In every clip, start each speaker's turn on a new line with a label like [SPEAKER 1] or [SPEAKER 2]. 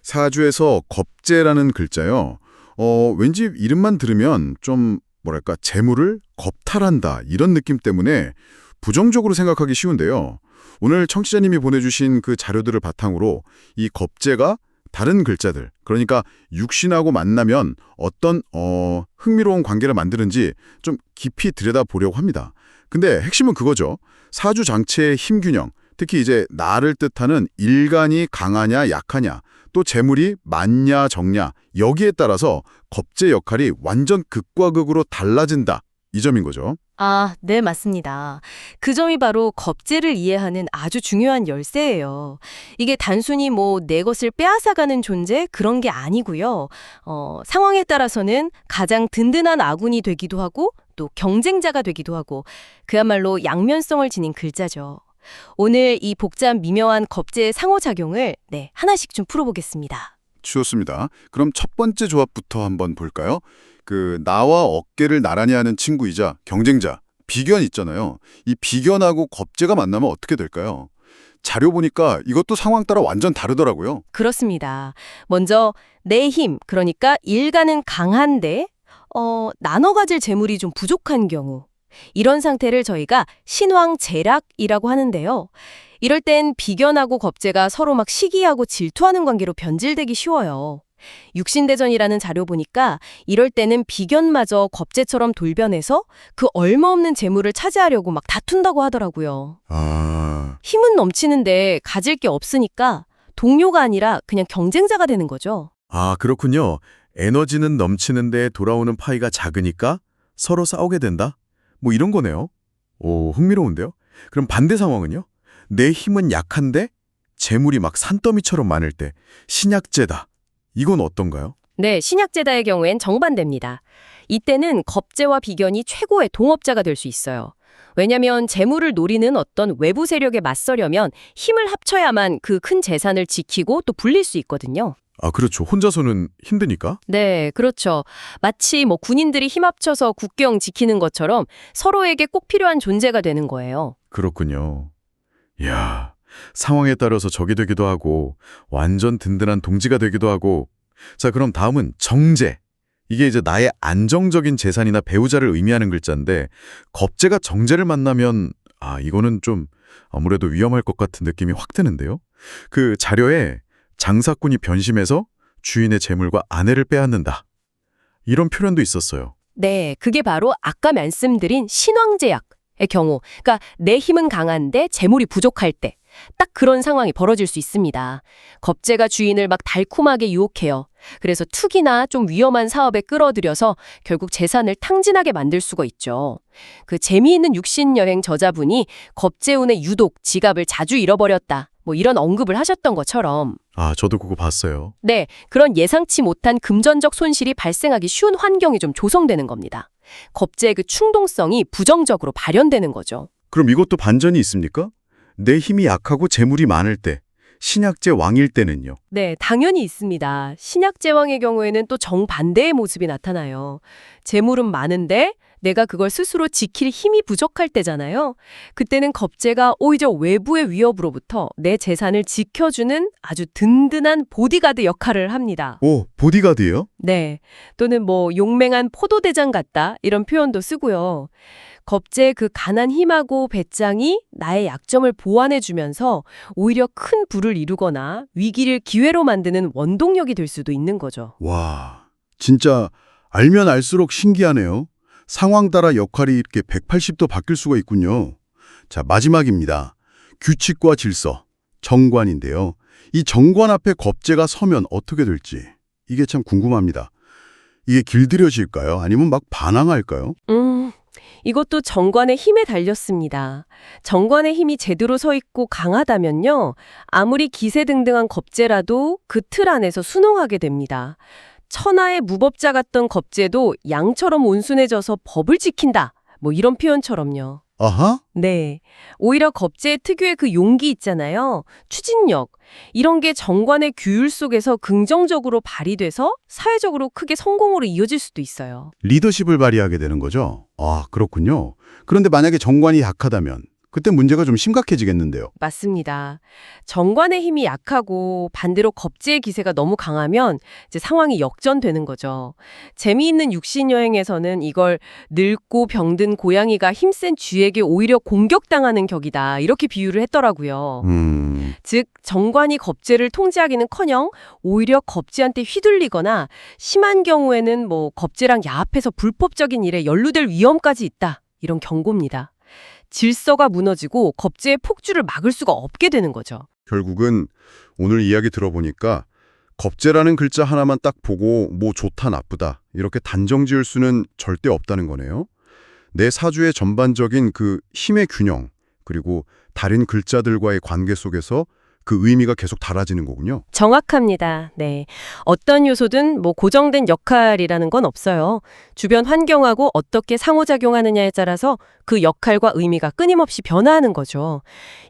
[SPEAKER 1] 사주에서 겁재라는 글자요. 왠지 이름만 들으면 좀 뭐랄까 재물을 겁탈한다 이런 느낌 때문에 부정적으로 생각하기 쉬운데요. 오늘 청취자님이 보내주신 그 자료들을 바탕으로 이 겁재가 다른 글자들, 그러니까 육신하고 만나면 어떤 흥미로운 관계를 만드는지 좀 깊이 들여다보려고 합니다. 근데 핵심은 그거죠. 사주 장체의 힘균형, 특히 이제 나를 뜻하는 일간이 강하냐 약하냐, 또 재물이 많냐 적냐, 여기에 따라서 겁재 역할이 완전 극과 극으로 달라진다. 이 점인 거죠.
[SPEAKER 2] 아, 네, 맞습니다. 그 점이 바로 겁재를 이해하는 아주 중요한 열쇠예요. 이게 단순히 뭐 내 것을 빼앗아가는 존재 그런 게 아니고요. 상황에 따라서는 가장 든든한 아군이 되기도 하고 또 경쟁자가 되기도 하고 그야말로 양면성을 지닌 글자죠. 오늘 이 복잡 미묘한 겁재의 상호작용을 하나씩 좀 풀어보겠습니다.
[SPEAKER 1] 좋습니다. 그럼 첫 번째 조합부터 한번 볼까요? 나와 어깨를 나란히 하는 친구이자 경쟁자, 비견 있잖아요. 이 비견하고 겁재가 만나면 어떻게 될까요? 자료 보니까 이것도 상황 따라 완전 다르더라고요.
[SPEAKER 2] 그렇습니다. 먼저 내 힘, 그러니까 일가는 강한데 나눠 가질 재물이 좀 부족한 경우 이런 상태를 저희가 신왕재락이라고 하는데요. 이럴 땐 비견하고 겁재가 서로 막 시기하고 질투하는 관계로 변질되기 쉬워요. 육신대전이라는 자료 보니까 이럴 때는 비견마저 겁재처럼 돌변해서 그 얼마없는 재물을 차지하려고 막 다툰다고 하더라고요.
[SPEAKER 1] 아,
[SPEAKER 2] 힘은 넘치는데 가질 게 없으니까 동료가 아니라 그냥 경쟁자가 되는 거죠.
[SPEAKER 3] 그렇군요. 에너지는 넘치는데 돌아오는 파이가 작으니까 서로 싸우게 된다? 뭐 이런 거네요. 오, 흥미로운데요? 그럼 반대 상황은요? 내 힘은 약한데 재물이 막 산더미처럼 많을 때 신약재다. 이건 어떤가요?
[SPEAKER 2] 네, 신약제다의 경우엔 정반대입니다. 이때는 겁재와 비견이 최고의 동업자가 될 수 있어요. 왜냐하면 재물을 노리는 어떤 외부 세력에 맞서려면 힘을 합쳐야만 그 큰 재산을 지키고 또 불릴 수 있거든요.
[SPEAKER 3] 그렇죠. 혼자서는 힘드니까.
[SPEAKER 2] 네, 그렇죠. 마치 뭐 군인들이 힘 합쳐서 국경 지키는 것처럼 서로에게 꼭 필요한 존재가 되는 거예요.
[SPEAKER 3] 그렇군요. 이야, 상황에 따라서 적이 되기도 하고 완전 든든한 동지가 되기도 하고. 자, 그럼 다음은 정재. 이게 이제 나의 안정적인 재산이나 배우자를 의미하는 글자인데 겁재가 정재를 만나면 이거는 좀 아무래도 위험할 것 같은 느낌이 확 드는데요. 그 자료에 장사꾼이 변심해서 주인의 재물과 아내를 빼앗는다. 이런 표현도 있었어요.
[SPEAKER 2] 네, 그게 바로 아까 말씀드린 신왕제약의 경우. 그러니까 내 힘은 강한데 재물이 부족할 때. 딱 그런 상황이 벌어질 수 있습니다. 겁재가 주인을 막 달콤하게 유혹해요. 그래서 투기나 좀 위험한 사업에 끌어들여서 결국 재산을 탕진하게 만들 수가 있죠. 그 재미있는 육신여행 저자분이 겁재운의 유독 지갑을 자주 잃어버렸다. 뭐 이런 언급을 하셨던 것처럼.
[SPEAKER 3] 저도 그거 봤어요.
[SPEAKER 2] 네, 그런 예상치 못한 금전적 손실이 발생하기 쉬운 환경이 좀 조성되는 겁니다. 겁재의 그 충동성이 부정적으로 발현되는 거죠.
[SPEAKER 3] 그럼 이것도 반전이 있습니까? 내 힘이 약하고 재물이 많을 때, 신약재 왕일 때는요?
[SPEAKER 2] 네, 당연히 있습니다. 신약제왕의 경우에는 또 정반대의 모습이 나타나요. 재물은 많은데 내가 그걸 스스로 지킬 힘이 부족할 때잖아요. 그때는 겁재가 오히려 외부의 위협으로부터 내 재산을 지켜주는 아주 든든한 보디가드 역할을 합니다.
[SPEAKER 3] 오, 보디가드예요?
[SPEAKER 2] 네, 또는 뭐 용맹한 포도대장 같다 이런 표현도 쓰고요. 겁재의 그 강한 힘하고 배짱이 나의 약점을 보완해주면서 오히려 큰 부를 이루거나 위기를 기회로 만드는 원동력이 될 수도 있는 거죠.
[SPEAKER 1] 와, 진짜 알면 알수록 신기하네요. 상황 따라 역할이 이렇게 180도 바뀔 수가 있군요. 자, 마지막입니다. 규칙과 질서, 정관인데요. 이 정관 앞에 겁재가 서면 어떻게 될지 이게 참 궁금합니다. 이게 길들여질까요? 아니면 막 반항할까요?
[SPEAKER 2] 이것도 정관의 힘에 달렸습니다. 정관의 힘이 제대로 서 있고 강하다면요. 아무리 기세등등한 겁재라도 그 틀 안에서 순응하게 됩니다. 천하의 무법자 같던 겁재도 양처럼 온순해져서 법을 지킨다. 뭐 이런 표현처럼요.
[SPEAKER 1] 아하?
[SPEAKER 2] 네. 오히려 겁재의 특유의 그 용기 있잖아요. 추진력. 이런 게 정관의 규율 속에서 긍정적으로 발휘돼서 사회적으로 크게 성공으로 이어질 수도 있어요.
[SPEAKER 1] 리더십을 발휘하게 되는 거죠? 그렇군요. 그런데 만약에 정관이 약하다면
[SPEAKER 4] 그때 문제가 좀 심각해지겠는데요.
[SPEAKER 2] 맞습니다. 정관의 힘이 약하고 반대로 겁재의 기세가 너무 강하면 이제 상황이 역전되는 거죠. 재미있는 육신 여행에서는 이걸 늙고 병든 고양이가 힘센 쥐에게 오히려 공격당하는 격이다. 이렇게 비유를 했더라고요. 즉 정관이 겁재를 통제하기는커녕 오히려 겁재한테 휘둘리거나 심한 경우에는 겁재랑 야합해서 불법적인 일에 연루될 위험까지 있다. 이런 경고입니다. 질서가 무너지고 겁재의 폭주를 막을 수가 없게 되는 거죠.
[SPEAKER 1] 결국은 오늘 이야기 들어보니까 겁재라는 글자 하나만 딱 보고 뭐 좋다 나쁘다 이렇게 단정 지을 수는 절대 없다는 거네요. 내 사주의 전반적인 그 힘의 균형 그리고 다른 글자들과의 관계 속에서 그 의미가 계속 달라지는 거군요.
[SPEAKER 2] 정확합니다. 네. 어떤 요소든 고정된 역할이라는 건 없어요. 주변 환경하고 어떻게 상호작용하느냐에 따라서 그 역할과 의미가 끊임없이 변화하는 거죠.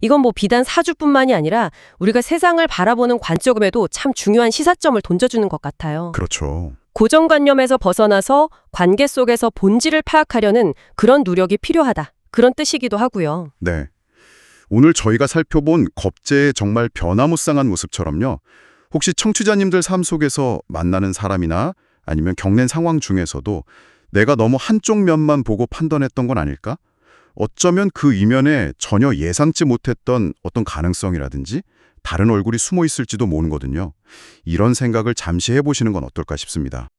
[SPEAKER 2] 이건 비단 사주뿐만이 아니라 우리가 세상을 바라보는 관점에도 참 중요한 시사점을 던져주는 것 같아요.
[SPEAKER 1] 그렇죠.
[SPEAKER 2] 고정관념에서 벗어나서 관계 속에서 본질을 파악하려는 그런 노력이 필요하다. 그런 뜻이기도 하고요.
[SPEAKER 1] 네. 오늘 저희가 살펴본 겁재의 정말 변화무쌍한 모습처럼요. 혹시 청취자님들 삶 속에서 만나는 사람이나 아니면 겪는 상황 중에서도 내가 너무 한쪽 면만 보고 판단했던 건 아닐까? 어쩌면 그 이면에 전혀 예상치 못했던 어떤 가능성이라든지 다른 얼굴이 숨어 있을지도 모르거든요. 이런 생각을 잠시 해보시는 건 어떨까 싶습니다.